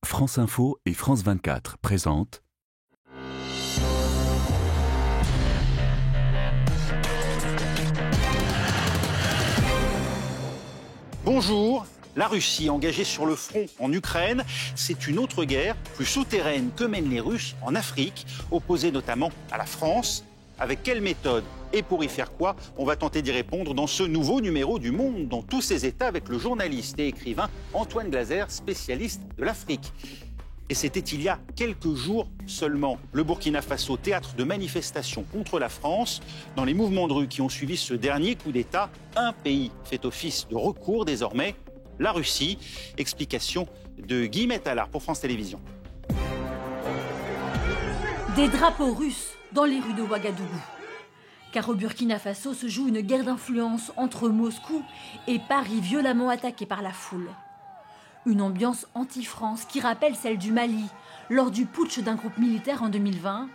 France Info et France 24 présentent Bonjour. La Russie engagée sur le front en Ukraine, c'est une autre guerre, plus souterraine que mènent les Russes en Afrique, opposée notamment à la France. Avec quelle méthode et pour y faire quoi? On va tenter d'y répondre dans ce nouveau numéro du Monde dans tous ses états avec le journaliste et écrivain Antoine Glaser, spécialiste de l'Afrique. Et c'était il y a quelques jours seulement. Le Burkina Faso, théâtre de manifestations contre la France. Dans les mouvements de rue qui ont suivi ce dernier coup d'État, un pays fait office de recours désormais, la Russie. Explication de Guy Métallard pour France Télévisions. Des drapeaux russes dans les rues de Ouagadougou. Car au Burkina Faso se joue une guerre d'influence entre Moscou et Paris, violemment attaqué par la foule. Une ambiance anti-France qui rappelle celle du Mali lors du putsch d'un groupe militaire en 2020.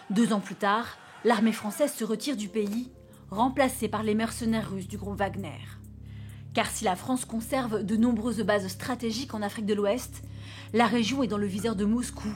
2 ans plus tard, l'armée française se retire du pays, remplacée par les mercenaires russes du groupe Wagner. Car si la France conserve de nombreuses bases stratégiques en Afrique de l'Ouest, la région est dans le viseur de Moscou,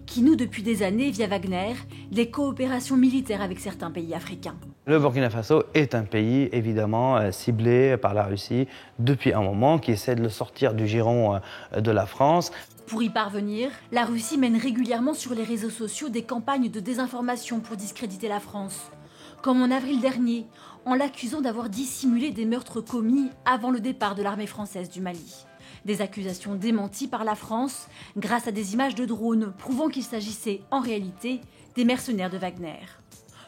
qui noue depuis des années, via Wagner, des coopérations militaires avec certains pays africains. Le Burkina Faso est un pays évidemment ciblé par la Russie depuis un moment, qui essaie de le sortir du giron de la France. Pour y parvenir, la Russie mène régulièrement sur les réseaux sociaux des campagnes de désinformation pour discréditer la France. Comme en avril dernier, en l'accusant d'avoir dissimulé des meurtres commis avant le départ de l'armée française du Mali. Des accusations démenties par la France grâce à des images de drones prouvant qu'il s'agissait en réalité des mercenaires de Wagner.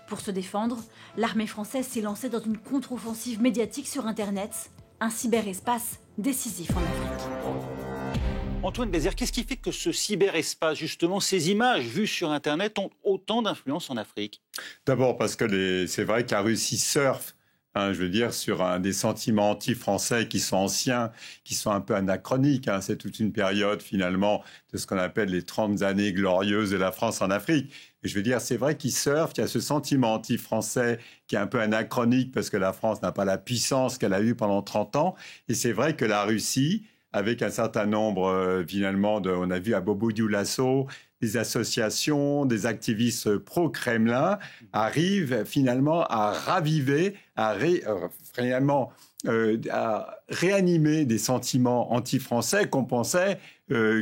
Pour se défendre, l'armée française s'est lancée dans une contre-offensive médiatique sur Internet, un cyberespace décisif en Afrique. Antoine Glaser, qu'est-ce qui fait que ce cyberespace, justement, ces images vues sur Internet ont autant d'influence en Afrique? D'abord parce que c'est vrai que la Russie surfe, je veux dire, sur des sentiments anti-français qui sont anciens, qui sont un peu anachroniques. C'est toute une période, finalement, de ce qu'on appelle les 30 années glorieuses de la France en Afrique. Et je veux dire, c'est vrai qu'il surfe, qu'il y a ce sentiment anti-français qui est un peu anachronique parce que la France n'a pas la puissance qu'elle a eue pendant 30 ans. Et c'est vrai que la Russie, avec un certain nombre, finalement, on a vu à Bobo Dioulasso, des associations, des activistes pro-Kremlin arrivent finalement à raviver, à réanimer des sentiments anti-français qu'on pensait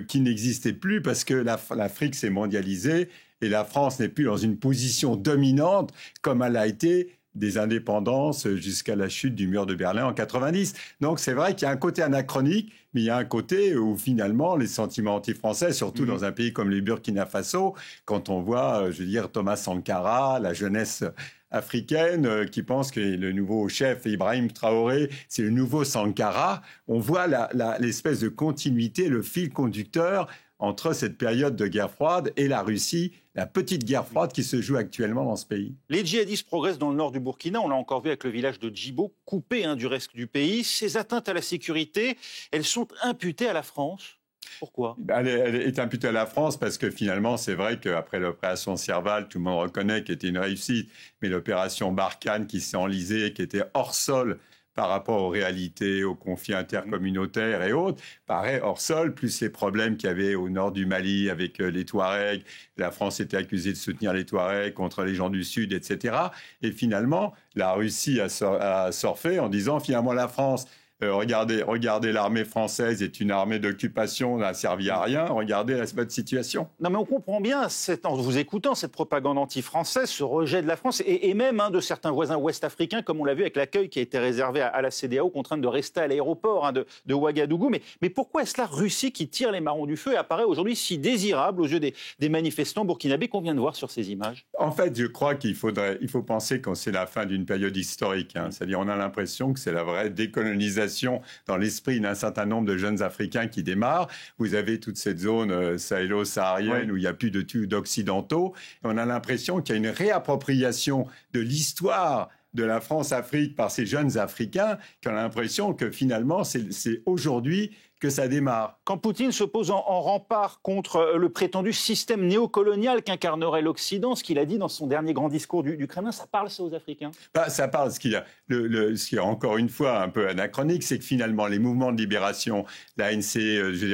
qui n'existaient plus parce que l'Afrique s'est mondialisée et la France n'est plus dans une position dominante comme elle a été des indépendances jusqu'à la chute du mur de Berlin en 90. Donc c'est vrai qu'il y a un côté anachronique, mais il y a un côté où finalement les sentiments anti-français, surtout dans un pays comme le Burkina Faso, quand on voit, je veux dire, Thomas Sankara, la jeunesse africaine qui pense que le nouveau chef Ibrahim Traoré, c'est le nouveau Sankara, on voit l'espèce de continuité, le fil conducteur entre cette période de guerre froide et la Russie, la petite guerre froide qui se joue actuellement dans ce pays. Les djihadistes progressent dans le nord du Burkina, on l'a encore vu avec le village de Djibo, coupé du reste du pays. Ces atteintes à la sécurité, elles sont imputées à la France. Pourquoi ? Elle est imputée à la France parce que finalement, c'est vrai qu'après l'opération Serval, tout le monde reconnaît qu'elle était une réussite, mais l'opération Barkhane qui s'est enlisée, qui était hors sol, par rapport aux réalités, aux conflits intercommunautaires et autres, paraît hors sol, plus les problèmes qu'il y avait au nord du Mali avec les Touaregs. La France était accusée de soutenir les Touaregs contre les gens du Sud, etc. Et finalement, la Russie a surfé en disant finalement la France, regardez, l'armée française est une armée d'occupation, n'a servi à rien. Regardez votre situation. Non, mais on comprend bien, en vous écoutant, cette propagande anti-française, ce rejet de la France, et même de certains voisins ouest-africains, comme on l'a vu avec l'accueil qui a été réservé à la CEDEAO, contrainte de rester à l'aéroport de Ouagadougou. Mais pourquoi est-ce la Russie qui tire les marrons du feu et apparaît aujourd'hui si désirable aux yeux des manifestants burkinabés qu'on vient de voir sur ces images? En fait, je crois qu'il faut penser que c'est la fin d'une période historique. C'est-à-dire, on a l'impression que c'est la vraie décolonisation dans l'esprit d'un certain nombre de jeunes Africains qui démarrent. Vous avez toute cette zone sahélo-saharienne où il n'y a plus d'occidentaux. Et on a l'impression qu'il y a une réappropriation de l'histoire de la France-Afrique par ces jeunes Africains qui ont l'impression que finalement, c'est aujourd'hui que ça démarre. Quand Poutine se pose en rempart contre le prétendu système néocolonial qu'incarnerait l'Occident, ce qu'il a dit dans son dernier grand discours du Kremlin, ça parle ça aux Africains? Ça parle. Ce qui est encore une fois un peu anachronique, c'est que finalement les mouvements de libération, l'ANC,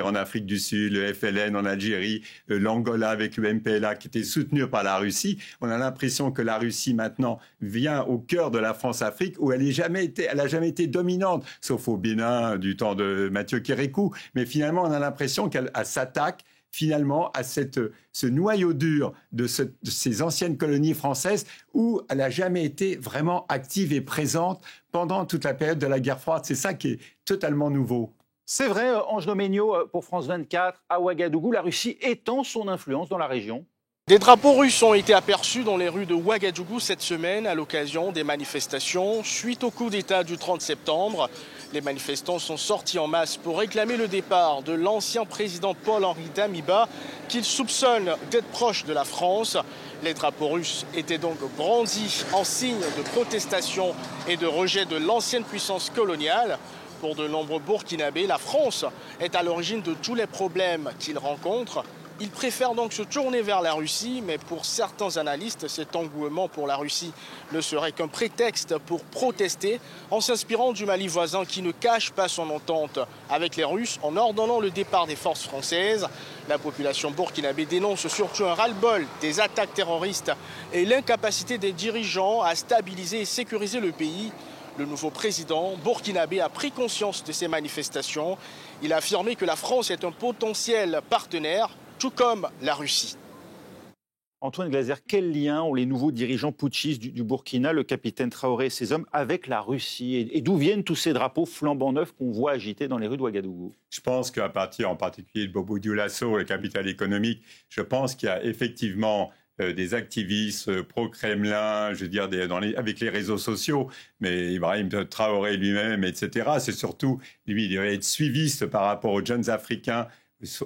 en Afrique du Sud, le FLN en Algérie, l'Angola avec le MPLA qui était soutenu par la Russie, on a l'impression que la Russie maintenant vient au cœur de la France-Afrique où elle n'a jamais été dominante, sauf au Bénin du temps de Mathieu Kérékou. Mais finalement, on a l'impression qu'elle s'attaque finalement à ce noyau dur de ces anciennes colonies françaises où elle n'a jamais été vraiment active et présente pendant toute la période de la guerre froide. C'est ça qui est totalement nouveau. C'est vrai, Ange Doménio, pour France 24, à Ouagadougou, la Russie étend son influence dans la région. Des drapeaux russes ont été aperçus dans les rues de Ouagadougou cette semaine à l'occasion des manifestations suite au coup d'État du 30 septembre. Les manifestants sont sortis en masse pour réclamer le départ de l'ancien président Paul-Henri Damiba, qu'ils soupçonnent d'être proche de la France. Les drapeaux russes étaient donc brandis en signe de protestation et de rejet de l'ancienne puissance coloniale. Pour de nombreux Burkinabés, la France est à l'origine de tous les problèmes qu'ils rencontrent. Ils préfèrent donc se tourner vers la Russie, mais pour certains analystes, cet engouement pour la Russie ne serait qu'un prétexte pour protester en s'inspirant du Mali voisin qui ne cache pas son entente avec les Russes en ordonnant le départ des forces françaises. La population burkinabé dénonce surtout un ras-le-bol des attaques terroristes et l'incapacité des dirigeants à stabiliser et sécuriser le pays. Le nouveau président burkinabé a pris conscience de ces manifestations. Il a affirmé que la France est un potentiel partenaire, tout comme la Russie. Antoine Glaser, quel lien ont les nouveaux dirigeants putschistes du Burkina, le capitaine Traoré et ses hommes, avec la Russie? Et d'où viennent tous ces drapeaux flambant neufs qu'on voit agités dans les rues de Ouagadougou? Je pense qu'à partir en particulier de Bobo Dioulasso, le capital économique, je pense qu'il y a effectivement des activistes pro-Kremlin, avec les réseaux sociaux, mais Ibrahim Traoré lui-même, etc. C'est surtout, lui, il devait être suiviste par rapport aux jeunes Africains,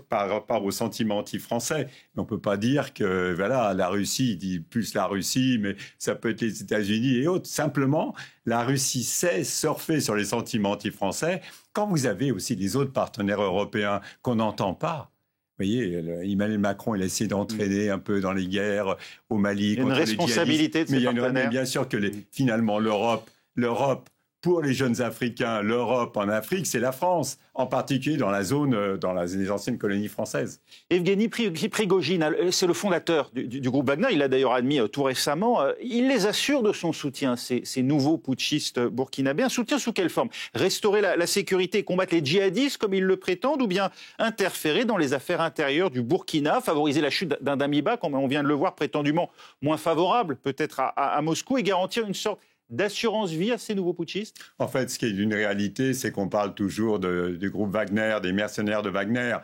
par rapport au sentiment anti-français. Mais on ne peut pas dire que la Russie, il dit plus la Russie, mais ça peut être les États-Unis et autres. Simplement, la Russie sait surfer sur les sentiments anti-français quand vous avez aussi les autres partenaires européens qu'on n'entend pas. Vous voyez, Emmanuel Macron, il a essayé d'entraîner un peu dans les guerres au Mali. Il y a une responsabilité de ses partenaires. Mais bien sûr que finalement, l'Europe, pour les jeunes Africains, l'Europe en Afrique, c'est la France, en particulier dans la zone, les anciennes colonies françaises. Evgeny Prigojine, c'est le fondateur du groupe Wagner, il l'a d'ailleurs admis tout récemment, il les assure de son soutien, ces nouveaux putschistes burkinabés. Un soutien sous quelle forme? Restaurer la sécurité et combattre les djihadistes comme ils le prétendent, ou bien interférer dans les affaires intérieures du Burkina, favoriser la chute d'un Damiba, comme on vient de le voir, prétendument moins favorable peut-être à Moscou, et garantir une sorte d'assurance vie à ces nouveaux putschistes? En fait, ce qui est une réalité, c'est qu'on parle toujours du groupe Wagner, des mercenaires de Wagner.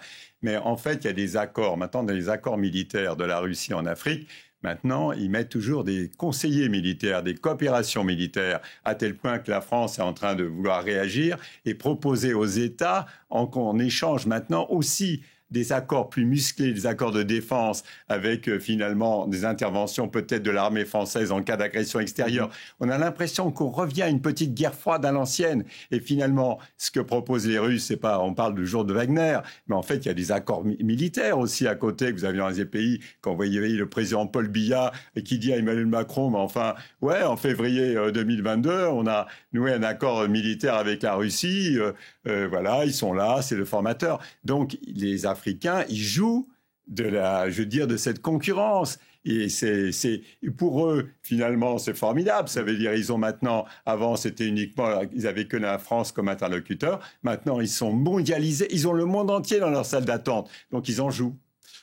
Mais en fait, il y a des accords. Maintenant, dans les accords militaires de la Russie en Afrique, maintenant, ils mettent toujours des conseillers militaires, des coopérations militaires, à tel point que la France est en train de vouloir réagir et proposer aux États, en échange maintenant aussi, des accords plus musclés, des accords de défense avec finalement des interventions peut-être de l'armée française en cas d'agression extérieure. On a l'impression qu'on revient à une petite guerre froide à l'ancienne. Et finalement, ce que proposent les Russes, c'est pas, on parle du jour de Wagner, mais en fait, il y a des accords militaires aussi à côté que vous avez dans les pays. Quand vous voyez le président Paul Biya qui dit à Emmanuel Macron, mais enfin, ouais, en février 2022, on a noué un accord militaire avec la Russie. Ils sont là, c'est le formateur. Donc, les Africains, ils jouent de cette concurrence. Et c'est pour eux, finalement, c'est formidable. Ça veut dire ils ont maintenant, avant, c'était uniquement, ils avaient que la France comme interlocuteur. Maintenant, ils sont mondialisés. Ils ont le monde entier dans leur salle d'attente. Donc, ils en jouent.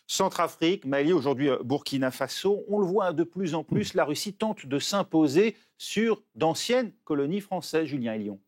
Centrafrique, Mali, aujourd'hui Burkina Faso, on le voit de plus en plus, la Russie tente de s'imposer sur d'anciennes colonies françaises. Julien Hélion.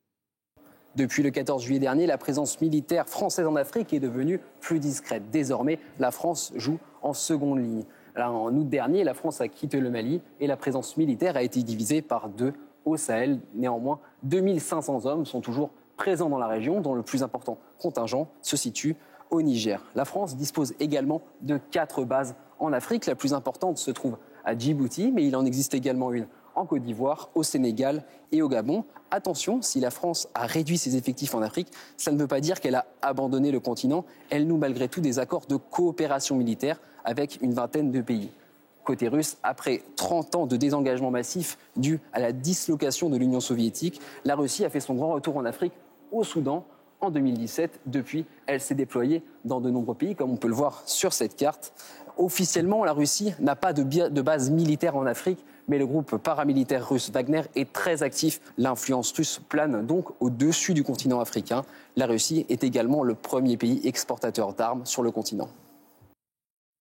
Depuis le 14 juillet dernier, la présence militaire française en Afrique est devenue plus discrète. Désormais, la France joue en seconde ligne. Là, en août dernier, la France a quitté le Mali et la présence militaire a été divisée par 2 au Sahel. Néanmoins, 2500 hommes sont toujours présents dans la région, dont le plus important contingent se situe au Niger. La France dispose également de 4 bases en Afrique. La plus importante se trouve à Djibouti, mais il en existe également une en Côte d'Ivoire, au Sénégal et au Gabon. Attention, si la France a réduit ses effectifs en Afrique, ça ne veut pas dire qu'elle a abandonné le continent. Elle noue malgré tout des accords de coopération militaire avec une vingtaine de pays. Côté russe, après 30 ans de désengagement massif dû à la dislocation de l'Union soviétique, la Russie a fait son grand retour en Afrique, au Soudan, en 2017. Depuis, elle s'est déployée dans de nombreux pays, comme on peut le voir sur cette carte. Officiellement, la Russie n'a pas de base militaire en Afrique, mais le groupe paramilitaire russe Wagner est très actif. L'influence russe plane donc au-dessus du continent africain. La Russie est également le premier pays exportateur d'armes sur le continent.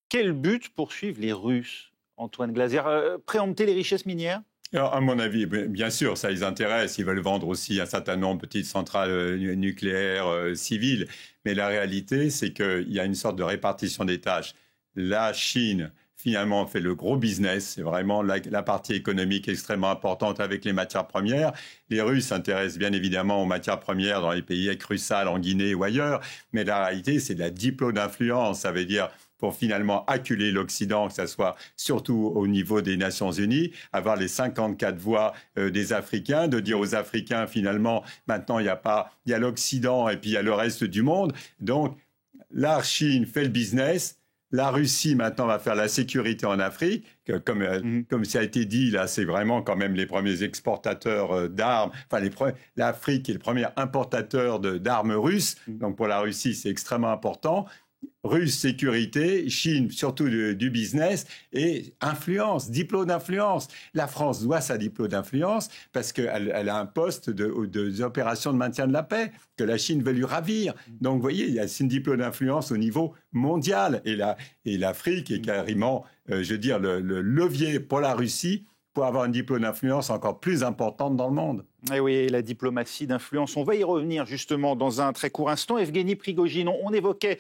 Quel but poursuivent les Russes, Antoine Glaser? Préempter les richesses minières? Alors, à mon avis, bien sûr, ça les intéresse. Ils veulent vendre aussi un certain nombre de petites centrales nucléaires civiles. Mais la réalité, c'est qu'il y a une sorte de répartition des tâches. La Chine, finalement, fait le gros business. C'est vraiment la partie économique extrêmement importante avec les matières premières. Les Russes s'intéressent bien évidemment aux matières premières dans les pays avec Russal, en Guinée ou ailleurs. Mais la réalité, c'est de la diplo d'influence. Ça veut dire pour finalement acculer l'Occident, que ce soit surtout au niveau des Nations Unies, avoir les 54 voix des Africains, de dire aux Africains, finalement, maintenant, il y a l'Occident et puis il y a le reste du monde. Donc, la Chine fait le business. La Russie, maintenant, va faire la sécurité en Afrique. Comme ça a été dit, là, c'est vraiment quand même les premiers exportateurs d'armes. Enfin, l'Afrique est le premier importateur d'armes russes. Donc, pour la Russie, c'est extrêmement important. Russe, sécurité, Chine, surtout du business, et influence, diplôme d'influence. La France doit sa diplôme d'influence parce qu'elle a un poste des opérations de maintien de la paix que la Chine veut lui ravir. Donc, vous voyez, c'est une diplôme d'influence au niveau mondial. Et l'Afrique est carrément, je veux dire, le levier pour la Russie pour avoir une diplôme d'influence encore plus importante dans le monde. Et oui, la diplomatie d'influence. On va y revenir justement dans un très court instant. Evgeny Prigojine, on évoquait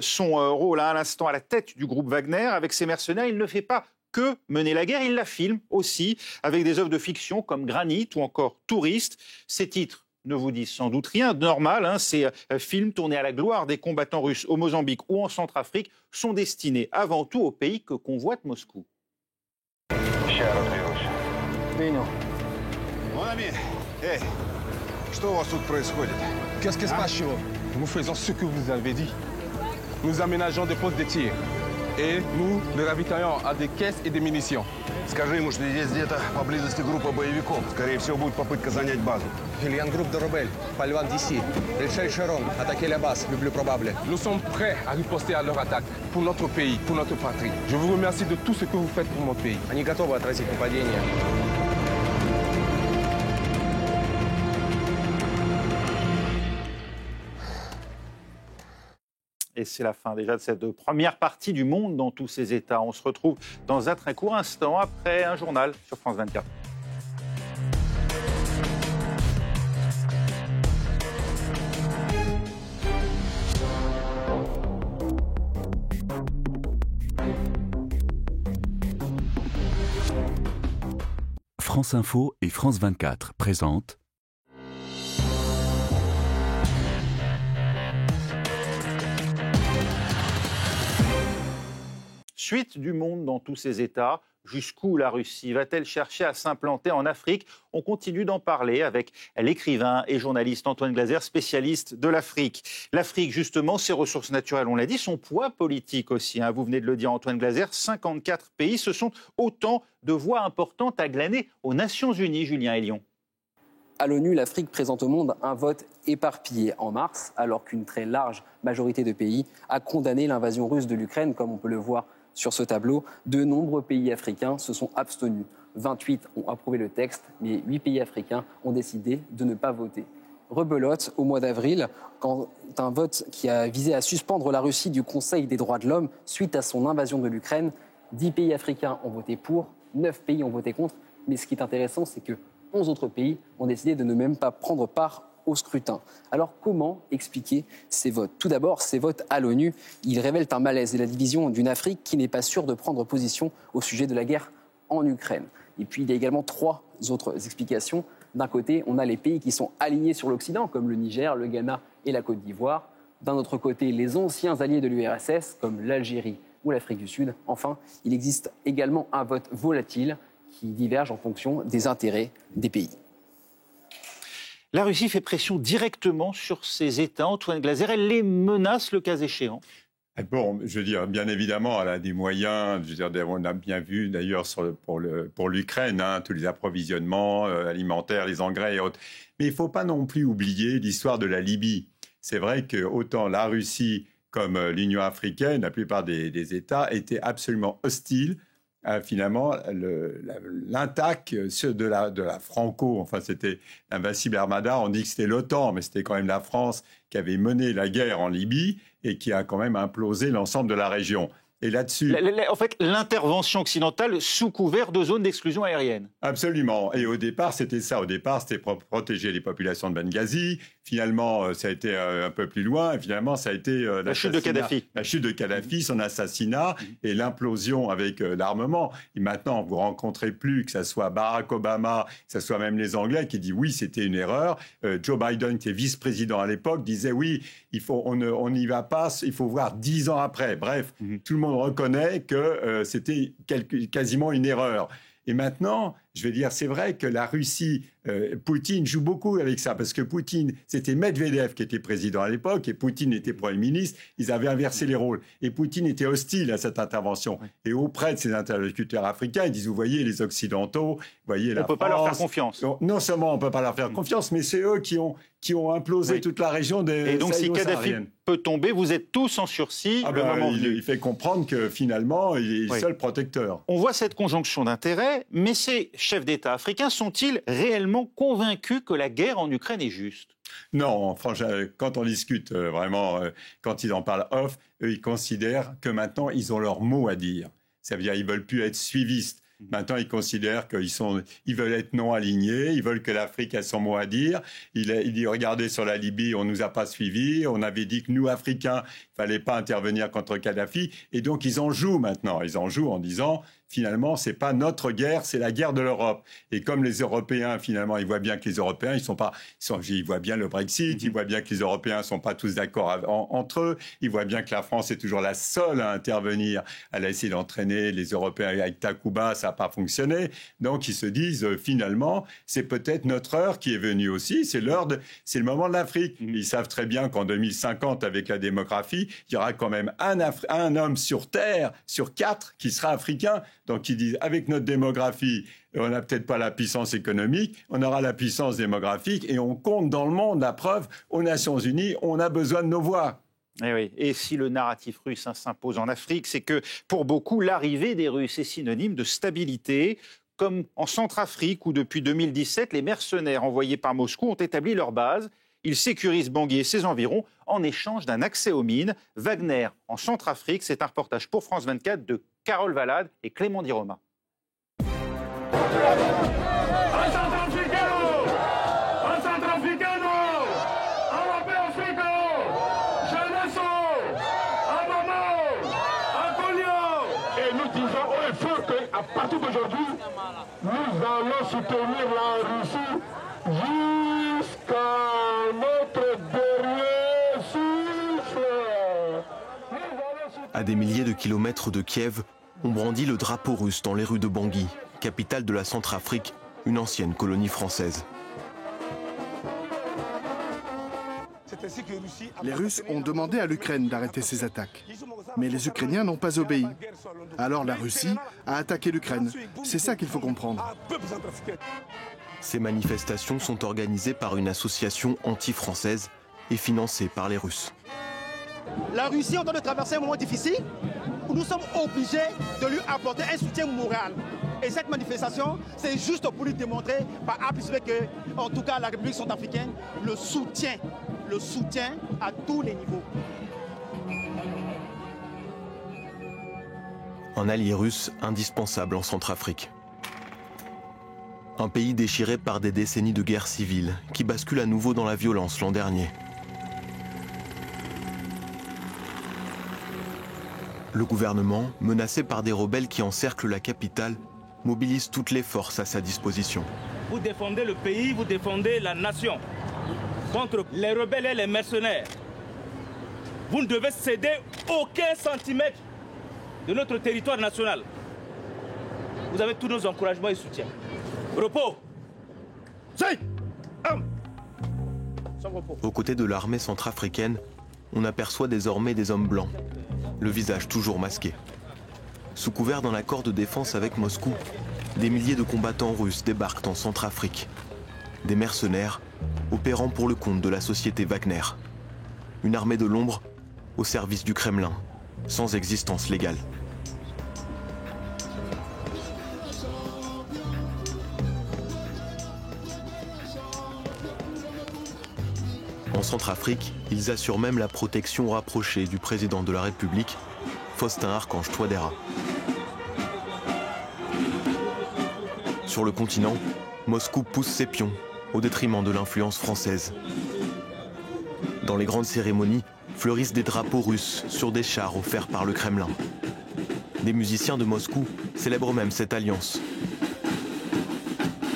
son rôle à l'instant à la tête du groupe Wagner. Avec ses mercenaires, il ne fait pas que mener la guerre, il la filme aussi avec des œuvres de fiction comme Granit ou encore Touriste. Ces titres ne vous disent sans doute rien. Normal, ces films tournés à la gloire des combattants russes au Mozambique ou en Centrafrique sont destinés avant tout au pays que convoite Moscou. Mon ami, hey, что у вас тут происходит? Qu'est-ce qui se passe chez vous? Nous faisons ce que vous avez dit. Nous aménageons des postes de tir et nous les ravitaillons à des caisses et des munitions. Скажи ему, что здесь где-то поблизости группа боевиков. Скорее всего, будет попытка занять базу. Il y a un groupe de rebelles, pas loin d'ici. Ils chercheront à attaquer la base, le plus probable. Nous sommes prêts à riposter à leur attaque pour notre pays, pour notre patrie. Je vous remercie de tout ce que vous faites pour mon pays. Они готовы отразить нападение. Et c'est la fin déjà de cette première partie du Monde dans tous ces États. On se retrouve dans un très court instant après un journal sur France 24. France Info et France 24 présentent Suite du Monde dans tous ces États. Jusqu'où la Russie va-t-elle chercher à s'implanter en Afrique? On continue d'en parler avec l'écrivain et journaliste Antoine Glaser, spécialiste de l'Afrique. L'Afrique, justement, ses ressources naturelles, on l'a dit, son poids politique aussi. Vous venez de le dire, Antoine Glaser, 54 pays, ce sont autant de voix importantes à glaner aux Nations Unies, Julien Hélion. À l'ONU, l'Afrique présente au monde un vote éparpillé en mars, alors qu'une très large majorité de pays a condamné l'invasion russe de l'Ukraine, comme on peut le voir sur ce tableau. De nombreux pays africains se sont abstenus. 28 ont approuvé le texte, mais 8 pays africains ont décidé de ne pas voter. Rebelote, au mois d'avril, quand un vote qui a visé à suspendre la Russie du Conseil des droits de l'homme suite à son invasion de l'Ukraine, 10 pays africains ont voté pour, 9 pays ont voté contre. Mais ce qui est intéressant, c'est que 11 autres pays ont décidé de ne même pas prendre part au scrutin. Alors comment expliquer ces votes? Tout d'abord, ces votes à l'ONU, ils révèlent un malaise et la division d'une Afrique qui n'est pas sûre de prendre position au sujet de la guerre en Ukraine. Et puis il y a également 3 autres explications. D'un côté, on a les pays qui sont alignés sur l'Occident, comme le Niger, le Ghana et la Côte d'Ivoire. D'un autre côté, les anciens alliés de l'URSS, comme l'Algérie ou l'Afrique du Sud. Enfin, il existe également un vote volatile qui divergent en fonction des intérêts des pays. La Russie fait pression directement sur ces États. Antoine Glaser, elle les menace le cas échéant. Bon, je veux dire, bien évidemment, elle a des moyens. Je veux dire, on a bien vu d'ailleurs pour l'Ukraine, hein, tous les approvisionnements alimentaires, les engrais et autres. Mais il ne faut pas non plus oublier l'histoire de la Libye. C'est vrai que autant la Russie comme l'Union africaine, la plupart des États étaient absolument hostiles à finalement l'attaque de la Franco. Enfin, c'était l'invincible Armada. On dit que c'était l'OTAN, mais c'était quand même la France qui avait mené la guerre en Libye et qui a quand même implosé l'ensemble de la région. Et là-dessus... En fait, l'intervention occidentale sous couvert de zones d'exclusion aérienne. Absolument. Et au départ, c'était ça. Au départ, c'était pour protéger les populations de Benghazi. Finalement, ça a été un peu plus loin. Et finalement, ça a été la chute de Kadhafi. La chute de Kadhafi, son assassinat et l'implosion avec l'armement. Et maintenant, vous ne rencontrez plus que ce soit Barack Obama, que ce soit même les Anglais qui disent oui, c'était une erreur. Joe Biden, qui est vice-président à l'époque, disait oui, on n'y va pas, il faut voir 10 ans après. Bref, tout le monde reconnaît que c'était quasiment une erreur. Et maintenant, je vais dire, c'est vrai que la Russie, Poutine joue beaucoup avec ça, parce que Poutine, c'était Medvedev qui était président à l'époque, et Poutine était Premier ministre, ils avaient inversé les rôles. Et Poutine était hostile à cette intervention. Et auprès de ses interlocuteurs africains, ils disent, vous voyez, les Occidentaux, vous voyez la France... On ne peut pas leur faire confiance. Non seulement on ne peut pas leur faire confiance, mais c'est eux qui ont implosé toute la région des... Et donc, si Kadhafi peut tomber, vous êtes tous en sursis. Il fait comprendre que finalement, il est le seul protecteur. On voit cette conjonction d'intérêts, mais ces chefs d'État africains sont-ils réellement convaincus que la guerre en Ukraine est juste ? Non, franchement, quand on discute vraiment, quand ils en parlent off, eux, ils considèrent que maintenant, ils ont leur mot à dire. Ça veut dire qu'ils ne veulent plus être suivistes. Maintenant, ils considèrent qu'ils veulent être non alignés, ils veulent que l'Afrique ait son mot à dire. Il dit, regardez, sur la Libye, on ne nous a pas suivis, on avait dit que nous, Africains, il ne fallait pas intervenir contre Kadhafi. Et donc, ils en jouent maintenant. Ils en jouent en disant, finalement, ce n'est pas notre guerre, c'est la guerre de l'Europe. Et comme les Européens, finalement, ils voient bien que les Européens, ils voient bien le Brexit, ils voient bien que les Européens ne sont pas tous d'accord entre eux, ils voient bien que la France est toujours la seule à intervenir. Elle a essayé d'entraîner les Européens avec Takuba, ça n'a pas fonctionné. Donc, ils se disent, finalement, c'est peut-être notre heure qui est venue aussi, c'est le moment de l'Afrique. Ils savent très bien qu'en 2050, avec la démographie, il y aura quand même un homme sur Terre, sur 4, qui sera africain. Donc, ils disent, avec notre démographie, on n'a peut-être pas la puissance économique, on aura la puissance démographique et on compte dans le monde. La preuve, aux Nations Unies, on a besoin de nos voix. Et, oui. Et si le narratif russe s'impose en Afrique, c'est que pour beaucoup, l'arrivée des Russes est synonyme de stabilité, comme en Centrafrique où depuis 2017, les mercenaires envoyés par Moscou ont établi leur base. Ils sécurisent Bangui et ses environs en échange d'un accès aux mines. Wagner en Centrafrique, c'est un reportage pour France 24 de Carole Valade et Clément Di Roma. Et nous disons au feu qu'à partir d'aujourd'hui, nous allons soutenir la Russie jusqu'à notre dernier souffle. À des milliers de kilomètres de Kiev, on brandit le drapeau russe dans les rues de Bangui, capitale de la Centrafrique, une ancienne colonie française. Les Russes ont demandé à l'Ukraine d'arrêter ses attaques. Mais les Ukrainiens n'ont pas obéi. Alors la Russie a attaqué l'Ukraine. C'est ça qu'il faut comprendre. Ces manifestations sont organisées par une association anti-française et financée par les Russes. La Russie est en train de traverser un moment difficile où nous sommes obligés de lui apporter un soutien moral. Et cette manifestation, c'est juste pour lui démontrer par A plus B que, en tout cas, la République centrafricaine le soutient à tous les niveaux. Un allié russe indispensable en Centrafrique. Un pays déchiré par des décennies de guerre civile qui bascule à nouveau dans la violence l'an dernier. Le gouvernement, menacé par des rebelles qui encerclent la capitale, mobilise toutes les forces à sa disposition. Vous défendez le pays, vous défendez la nation contre les rebelles et les mercenaires. Vous ne devez céder aucun centimètre de notre territoire national. vous avez tous nos encouragements et soutiens. Repos. Aux côtés de l'armée centrafricaine, on aperçoit désormais des hommes blancs, le visage toujours masqué. Sous couvert d'un accord de défense avec Moscou, des milliers de combattants russes débarquent en Centrafrique. Des mercenaires opérant pour le compte de la société Wagner. Une armée de l'ombre au service du Kremlin, sans existence légale. En Centrafrique, ils assurent même la protection rapprochée du président de la République, Faustin Archange Touadéra. Sur le continent, Moscou pousse ses pions au détriment de l'influence française. Dans les grandes cérémonies, fleurissent des drapeaux russes sur des chars offerts par le Kremlin. Des musiciens de Moscou célèbrent même cette alliance.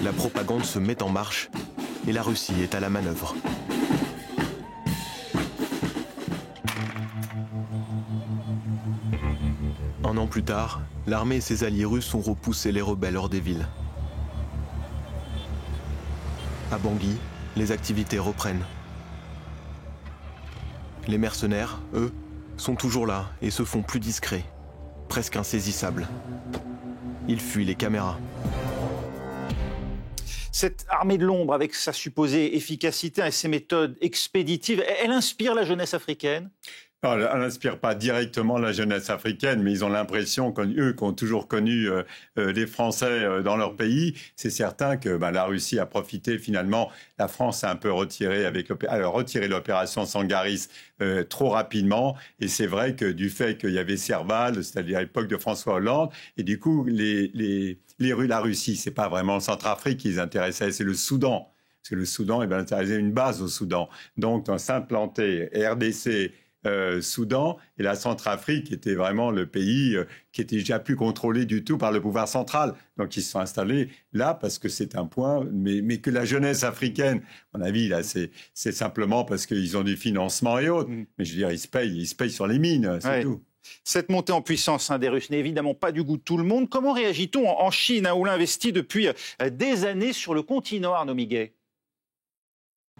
La propagande se met en marche et la Russie est à la manœuvre. Un an plus tard, l'armée et ses alliés russes ont repoussé les rebelles hors des villes. À Bangui, les activités reprennent. Les mercenaires, eux, sont toujours là et se font plus discrets, presque insaisissables. Ils fuient les caméras. Cette armée de l'ombre, avec sa supposée efficacité et ses méthodes expéditives, elle inspire la jeunesse africaine ? Alors, elle n'inspire pas directement la jeunesse africaine, mais ils ont l'impression, eux qui ont toujours connu les Français dans leur pays, c'est certain que la Russie a profité finalement. La France a un peu retiré l'opération Sangaris trop rapidement. Et c'est vrai que du fait qu'il y avait Serval, c'est-à-dire à l'époque de François Hollande, et du coup, la Russie, c'est pas vraiment le Centrafrique qui les intéressait, c'est le Soudan. Parce que le Soudan, ils avaient une base au Soudan. Donc, on s'implantait RDC, Soudan, et la Centrafrique était vraiment le pays qui était déjà plus contrôlé du tout par le pouvoir central. Donc ils se sont installés là parce que c'est un point, mais que la jeunesse africaine, à mon avis, là, c'est simplement parce qu'ils ont du financement et autres. Mais je veux dire, ils se payent sur les mines, c'est tout. Cette montée en puissance des Russes n'est évidemment pas du goût de tout le monde. Comment réagit-on en Chine, où l'on investit depuis des années sur le continent, Arnaud Miguet ?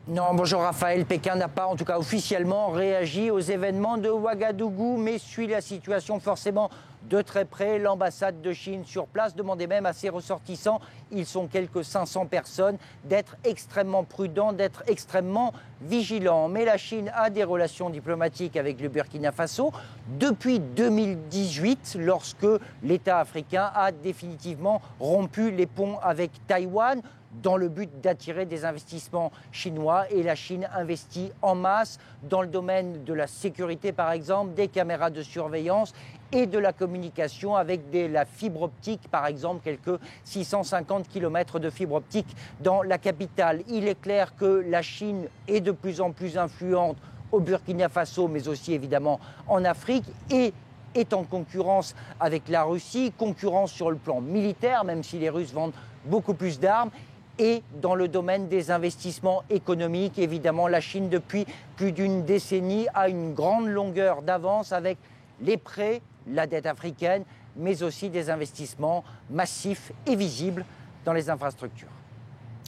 Non, bonjour Raphaël. Pékin n'a pas, en tout cas officiellement, réagi aux événements de Ouagadougou, mais suit la situation forcément de très près. L'ambassade de Chine sur place demandait même à ses ressortissants, ils sont quelques 500 personnes, d'être extrêmement prudents, d'être extrêmement vigilants. Mais la Chine a des relations diplomatiques avec le Burkina Faso depuis 2018, lorsque l'État africain a définitivement rompu les ponts avec Taïwan, dans le but d'attirer des investissements chinois. Et la Chine investit en masse dans le domaine de la sécurité, par exemple, des caméras de surveillance et de la communication avec la fibre optique, par exemple, quelques 650 km de fibre optique dans la capitale. Il est clair que la Chine est de plus en plus influente au Burkina Faso, mais aussi évidemment en Afrique, et est en concurrence avec la Russie, concurrence sur le plan militaire, même si les Russes vendent beaucoup plus d'armes. Et dans le domaine des investissements économiques, évidemment, la Chine, depuis plus d'une décennie, a une grande longueur d'avance avec les prêts, la dette africaine, mais aussi des investissements massifs et visibles dans les infrastructures.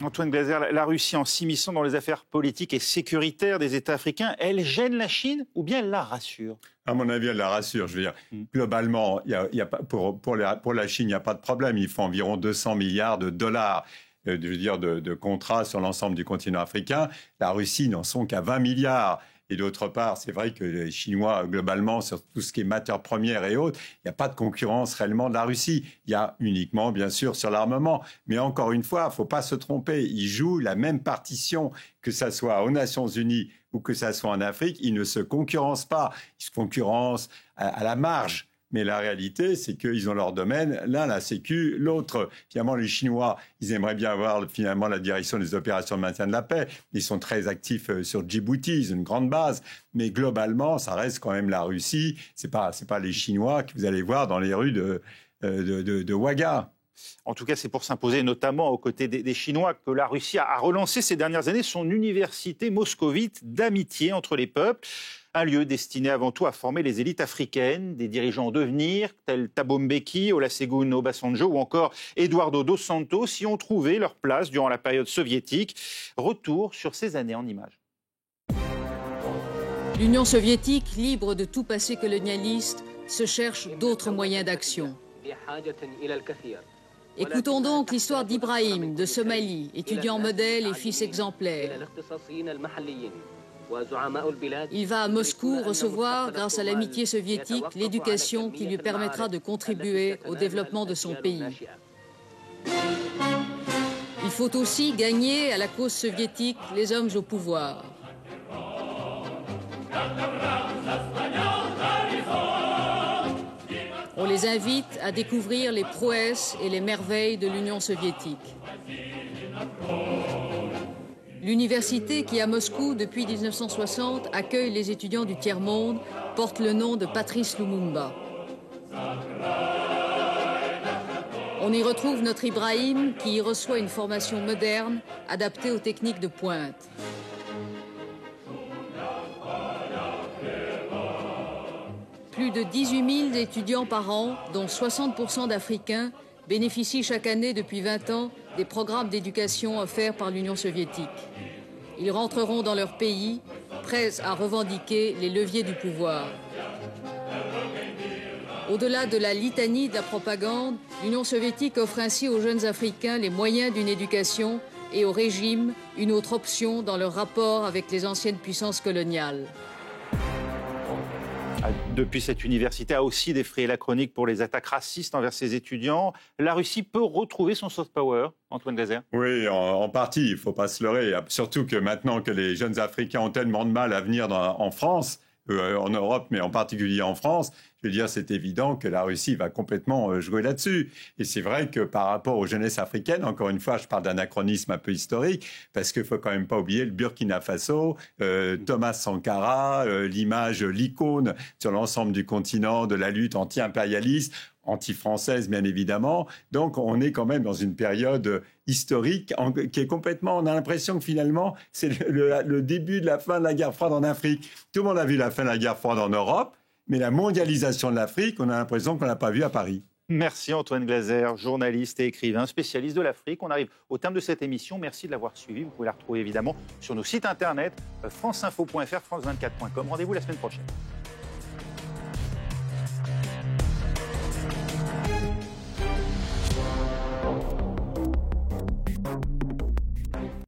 Antoine Glaser, la Russie, en s'immisçant dans les affaires politiques et sécuritaires des États africains, elle gêne la Chine ou bien elle la rassure ? À mon avis, elle la rassure. Je veux dire, globalement, pour la Chine, il n'y a pas de problème. Ils font environ 200 milliards de dollars. De contrats sur l'ensemble du continent africain. La Russie n'en sont qu'à 20 milliards. Et d'autre part, c'est vrai que les Chinois, globalement, sur tout ce qui est matières premières et autres, il n'y a pas de concurrence réellement de la Russie. Il y a uniquement, bien sûr, sur l'armement. Mais encore une fois, il ne faut pas se tromper. Ils jouent la même partition, que ça soit aux Nations Unies ou que ça soit en Afrique. Ils ne se concurrencent pas. Ils se concurrencent à la marge. Mais la réalité, c'est qu'ils ont leur domaine, l'un la Sécu, l'autre. Finalement, les Chinois, ils aimeraient bien avoir finalement la direction des opérations de maintien de la paix. Ils sont très actifs sur Djibouti, ils ont une grande base. Mais globalement, ça reste quand même la Russie. C'est pas les Chinois que vous allez voir dans les rues de Ouaga. En tout cas, c'est pour s'imposer notamment aux côtés des Chinois que la Russie a relancé ces dernières années son université moscovite d'amitié entre les peuples. Un lieu destiné avant tout à former les élites africaines, des dirigeants en devenir, tels Thabo Mbeki, Olusegun Obasanjo ou encore Eduardo dos Santos, y ont trouvé leur place durant la période soviétique. Retour sur ces années en images. L'Union soviétique, libre de tout passé colonialiste, se cherche d'autres moyens d'action. Écoutons donc l'histoire d'Ibrahim, de Somalie, étudiant modèle et fils exemplaire. Il va à Moscou recevoir, grâce à l'amitié soviétique, l'éducation qui lui permettra de contribuer au développement de son pays. Il faut aussi gagner à la cause soviétique les hommes au pouvoir. On les invite à découvrir les prouesses et les merveilles de l'Union soviétique. L'université qui, à Moscou, depuis 1960, accueille les étudiants du tiers-monde, porte le nom de Patrice Lumumba. On y retrouve notre Ibrahim qui y reçoit une formation moderne, adaptée aux techniques de pointe. Plus de 18 000 étudiants par an, dont 60% d'Africains, bénéficient chaque année depuis 20 ans des programmes d'éducation offerts par l'Union soviétique. Ils rentreront dans leur pays, prêts à revendiquer les leviers du pouvoir. Au-delà de la litanie de la propagande, l'Union soviétique offre ainsi aux jeunes Africains les moyens d'une éducation et au régime une autre option dans leur rapport avec les anciennes puissances coloniales. Depuis, cette université a aussi défrayé la chronique pour les attaques racistes envers ses étudiants. La Russie peut retrouver son soft power, Antoine Glaser? Oui, en partie, il ne faut pas se leurrer. Surtout que maintenant que les jeunes Africains ont tellement de mal à venir en France, en Europe, mais en particulier en France, je veux dire, c'est évident que la Russie va complètement jouer là-dessus. Et c'est vrai que par rapport aux jeunesses africaines, encore une fois, je parle d'anachronisme un peu historique, parce qu'il ne faut quand même pas oublier le Burkina Faso, Thomas Sankara, l'icône sur l'ensemble du continent de la lutte anti-impérialiste, anti-française bien évidemment. Donc on est quand même dans une période historique qui est complètement... On a l'impression que finalement c'est le début de la fin de la guerre froide en Afrique. Tout le monde a vu la fin de la guerre froide en Europe, mais la mondialisation de l'Afrique, on a l'impression qu'on ne l'a pas vue à Paris. Merci Antoine Glaser, journaliste et écrivain, spécialiste de l'Afrique. On arrive au terme de cette émission. Merci de l'avoir suivi. Vous pouvez la retrouver évidemment sur nos sites internet, franceinfo.fr, france24.com. Rendez-vous la semaine prochaine.